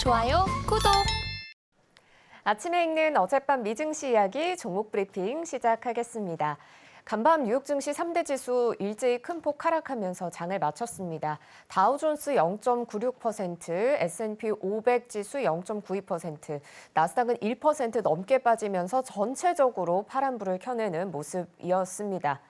좋아요, 구독! 아침에 읽는 어젯밤 미증시 이야기 종목 브리핑 시작하겠습니다. 간밤 뉴욕 증시 3대 지수 일제히 큰 폭 하락하면서 장을 마쳤습니다. 다우존스 0.96%, S&P 500 지수 0.92%, 나스닥은 1% 넘게 빠지면서 전체적으로 파란불을 켜내는 모습이었습니다.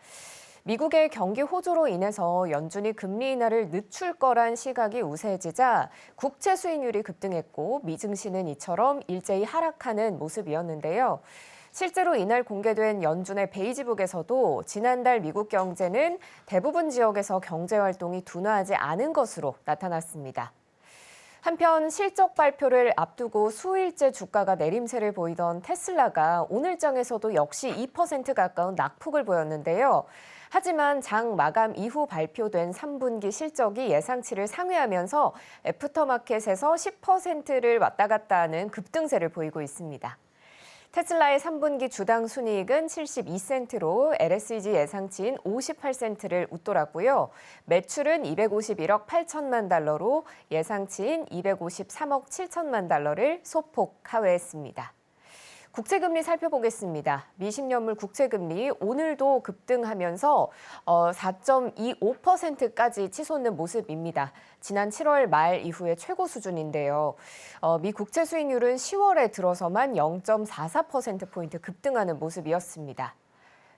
미국의 경기 호조로 인해서 연준이 금리 인하를 늦출 거란 시각이 우세해지자 국채 수익률이 급등했고 미증시는 이처럼 일제히 하락하는 모습이었는데요. 실제로 이날 공개된 연준의 베이지북에서도 지난달 미국 경제는 대부분 지역에서 경제 활동이 둔화하지 않은 것으로 나타났습니다. 한편 실적 발표를 앞두고 수일째 주가가 내림세를 보이던 테슬라가 오늘장에서도 역시 2% 가까운 낙폭을 보였는데요. 하지만 장 마감 이후 발표된 3분기 실적이 예상치를 상회하면서 애프터마켓에서 10%를 왔다 갔다 하는 급등세를 보이고 있습니다. 테슬라의 3분기 주당 순이익은 72센트로 LSEG 예상치인 58센트를 웃돌았고요. 매출은 251억 8천만 달러로 예상치인 253억 7천만 달러를 소폭 하회했습니다. 국채금리 살펴보겠습니다. 미 10년물 국채금리 오늘도 급등하면서 4.25%까지 치솟는 모습입니다. 지난 7월 말 이후의 최고 수준인데요. 미 국채 수익률은 10월에 들어서만 0.44%포인트 급등하는 모습이었습니다.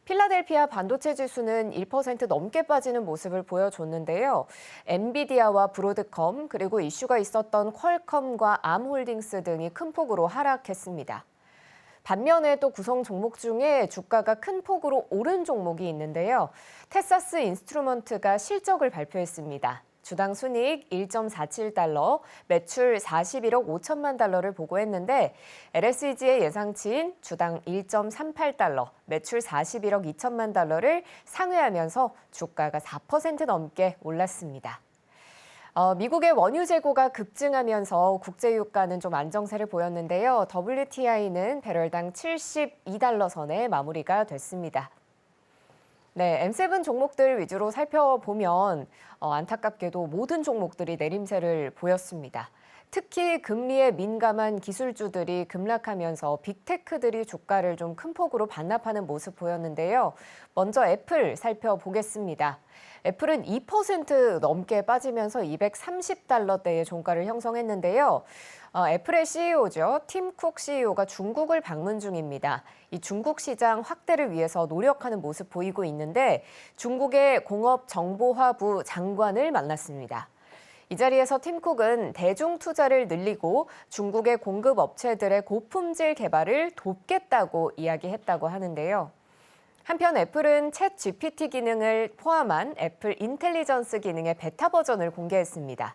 필라델피아 반도체 지수는 1% 넘게 빠지는 모습을 보여줬는데요. 엔비디아와 브로드컴 그리고 이슈가 있었던 퀄컴과 암홀딩스 등이 큰 폭으로 하락했습니다. 반면에 또 구성 종목 중에 주가가 큰 폭으로 오른 종목이 있는데요. 테사스 인스트루먼트가 실적을 발표했습니다. 주당 순이익 1.47달러, 매출 41억 5천만 달러를 보고했는데 LSEG의 예상치인 주당 1.38달러, 매출 41억 2천만 달러를 상회하면서 주가가 4% 넘게 올랐습니다. 미국의 원유 재고가 급증하면서 국제유가는 좀 안정세를 보였는데요. WTI는 배럴당 72달러 선에 마무리가 됐습니다. 네, M7 종목들 위주로 살펴보면 안타깝게도 모든 종목들이 내림세를 보였습니다. 특히 금리에 민감한 기술주들이 급락하면서 빅테크들이 주가를 좀 큰 폭으로 반납하는 모습 보였는데요. 먼저 애플 살펴보겠습니다. 애플은 2% 넘게 빠지면서 230달러대의 종가를 형성했는데요. 애플의 CEO죠. 팀 쿡 CEO가 중국을 방문 중입니다. 이 중국 시장 확대를 위해서 노력하는 모습 보이고 있는데 중국의 공업정보화부 장관을 만났습니다. 이 자리에서 팀 쿡은 대중 투자를 늘리고 중국의 공급 업체들의 고품질 개발을 돕겠다고 이야기했다고 하는데요. 한편 애플은 챗 GPT 기능을 포함한 애플 인텔리전스 기능의 베타 버전을 공개했습니다.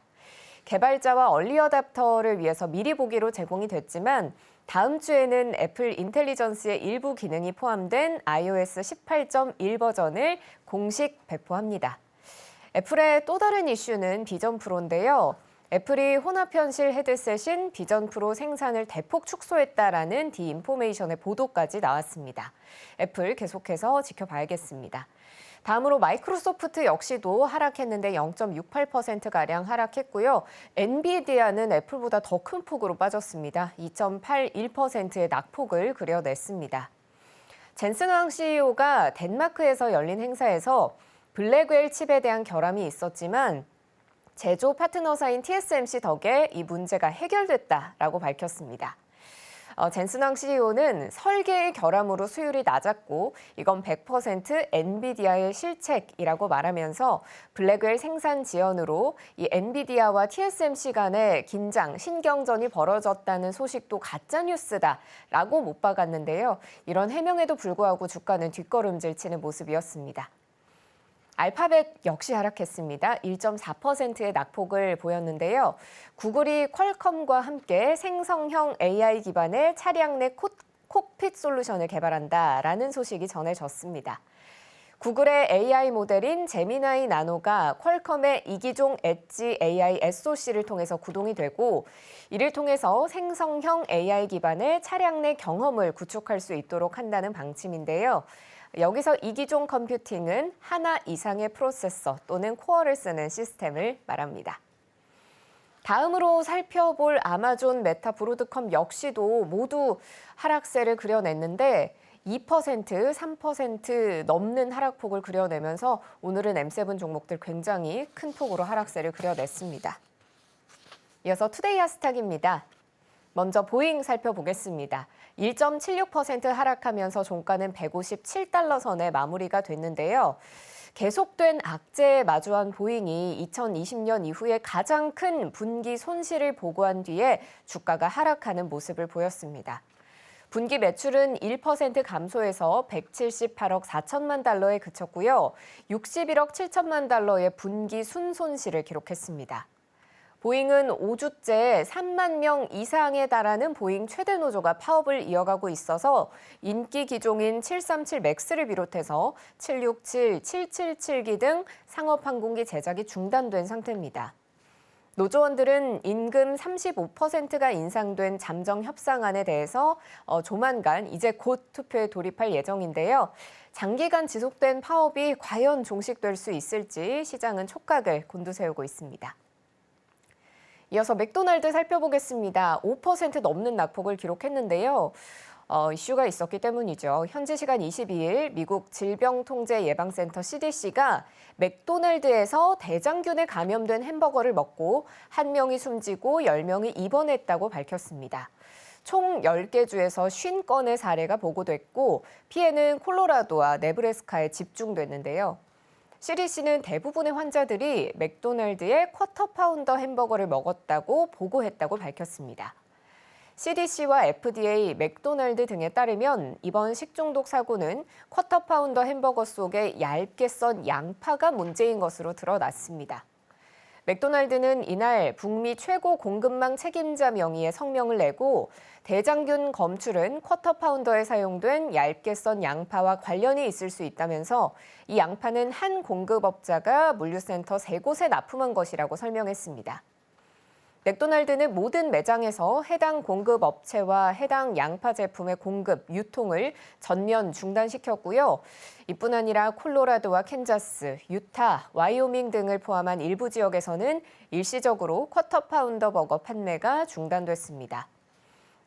개발자와 얼리 어댑터를 위해서 미리 보기로 제공이 됐지만 다음 주에는 애플 인텔리전스의 일부 기능이 포함된 iOS 18.1 버전을 공식 배포합니다. 애플의 또 다른 이슈는 비전 프로인데요. 애플이 혼합현실 헤드셋인 비전 프로 생산을 대폭 축소했다라는 디인포메이션의 보도까지 나왔습니다. 애플 계속해서 지켜봐야겠습니다. 다음으로 마이크로소프트 역시도 하락했는데 0.68%가량 하락했고요. 엔비디아는 애플보다 더 큰 폭으로 빠졌습니다. 2.81%의 낙폭을 그려냈습니다. 젠슨 황 CEO가 덴마크에서 열린 행사에서 블랙웰 칩에 대한 결함이 있었지만 제조 파트너사인 TSMC 덕에 이 문제가 해결됐다라고 밝혔습니다. 젠슨 황 CEO는 설계의 결함으로 수율이 낮았고 이건 100% 엔비디아의 실책이라고 말하면서 블랙웰 생산 지연으로 이 엔비디아와 TSMC 간의 긴장, 신경전이 벌어졌다는 소식도 가짜뉴스다라고 못 박았는데요. 이런 해명에도 불구하고 주가는 뒷걸음질 치는 모습이었습니다. 알파벳 역시 하락했습니다. 1.4%의 낙폭을 보였는데요. 구글이 퀄컴과 함께 생성형 AI 기반의 차량 내 콕핏 솔루션을 개발한다라는 소식이 전해졌습니다. 구글의 AI 모델인 제미나이 나노가 퀄컴의 이기종 엣지 AI SoC를 통해서 구동이 되고 이를 통해서 생성형 AI 기반의 차량 내 경험을 구축할 수 있도록 한다는 방침인데요. 여기서 이기종 컴퓨팅은 하나 이상의 프로세서 또는 코어를 쓰는 시스템을 말합니다. 다음으로 살펴볼 아마존, 메타, 브로드컴 역시도 모두 하락세를 그려냈는데 2%, 3% 넘는 하락폭을 그려내면서 오늘은 M7 종목들 굉장히 큰 폭으로 하락세를 그려냈습니다. 이어서 투데이 하스탁입니다. 먼저 보잉 살펴보겠습니다. 1.76% 하락하면서 종가는 157달러 선에 마무리가 됐는데요. 계속된 악재에 마주한 보잉이 2020년 이후에 가장 큰 분기 손실을 보고한 뒤에 주가가 하락하는 모습을 보였습니다. 분기 매출은 1% 감소해서 178억 4천만 달러에 그쳤고요. 61억 7천만 달러의 분기 순손실을 기록했습니다. 보잉은 5주째 3만 명 이상에 달하는 보잉 최대 노조가 파업을 이어가고 있어서 인기 기종인 737 맥스를 비롯해서 767, 777기 등 상업항공기 제작이 중단된 상태입니다. 노조원들은 임금 35%가 인상된 잠정 협상안에 대해서 조만간 이제 곧 투표에 돌입할 예정인데요. 장기간 지속된 파업이 과연 종식될 수 있을지 시장은 촉각을 곤두세우고 있습니다. 이어서 맥도날드 살펴보겠습니다. 5% 넘는 낙폭을 기록했는데요. 이슈가 있었기 때문이죠. 현지 시간 22일 미국 질병통제예방센터 CDC가 맥도날드에서 대장균에 감염된 햄버거를 먹고 1명이 숨지고 10명이 입원했다고 밝혔습니다. 총 10개 주에서 50건의 사례가 보고됐고 피해는 콜로라도와 네브래스카에 집중됐는데요. CDC는 대부분의 환자들이 맥도날드의 쿼터 파운더 햄버거를 먹었다고 보고했다고 밝혔습니다. CDC와 FDA, 맥도날드 등에 따르면 이번 식중독 사고는 쿼터 파운더 햄버거 속에 얇게 썬 양파가 문제인 것으로 드러났습니다. 맥도날드는 이날 북미 최고 공급망 책임자 명의의 성명을 내고 대장균 검출은 쿼터 파운더에 사용된 얇게 썬 양파와 관련이 있을 수 있다면서 이 양파는 한 공급업자가 물류센터 3곳에 납품한 것이라고 설명했습니다. 맥도날드는 모든 매장에서 해당 공급업체와 해당 양파 제품의 공급, 유통을 전면 중단시켰고요. 이뿐 아니라 콜로라도와 캔자스, 유타, 와이오밍 등을 포함한 일부 지역에서는 일시적으로 쿼터 파운더 버거 판매가 중단됐습니다.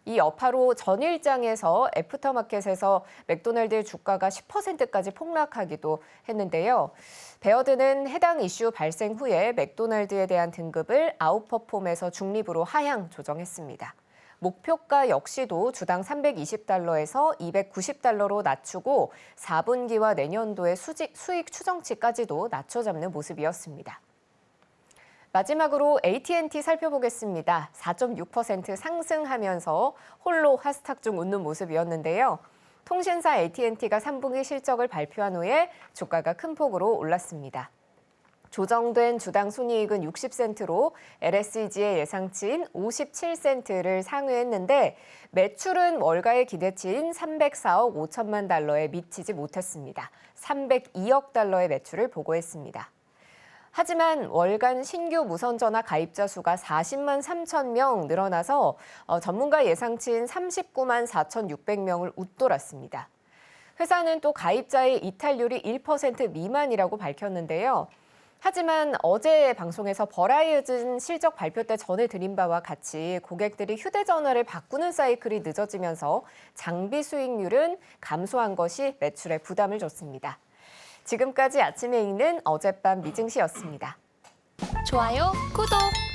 이 여파로 전일장에서 애프터마켓에서 맥도날드의 주가가 10%까지 폭락하기도 했는데요. 베어드는 해당 이슈 발생 후에 맥도날드에 대한 등급을 아웃퍼폼에서 중립으로 하향 조정했습니다. 목표가 역시도 주당 320달러에서 290달러로 낮추고 4분기와 내년도의 수익 추정치까지도 낮춰잡는 모습이었습니다. 마지막으로 AT&T 살펴보겠습니다. 4.6% 상승하면서 홀로 하스탁 중 웃는 모습이었는데요. 통신사 AT&T가 3분기 실적을 발표한 후에 주가가 큰 폭으로 올랐습니다. 조정된 주당 순이익은 60센트로 LSEG의 예상치인 57센트를 상회했는데 매출은 월가의 기대치인 304억 5천만 달러에 미치지 못했습니다. 302억 달러의 매출을 보고했습니다. 하지만 월간 신규 무선전화 가입자 수가 40만 3천 명 늘어나서 전문가 예상치인 39만 4,600명을 웃돌았습니다. 회사는 또 가입자의 이탈률이 1% 미만이라고 밝혔는데요. 하지만 어제 방송에서 버라이즌 실적 발표 때 전해드린 바와 같이 고객들이 휴대전화를 바꾸는 사이클이 늦어지면서 장비 수익률은 감소한 것이 매출에 부담을 줬습니다. 지금까지 아침에 읽는 어젯밤 미증시였습니다. 좋아요, 구독!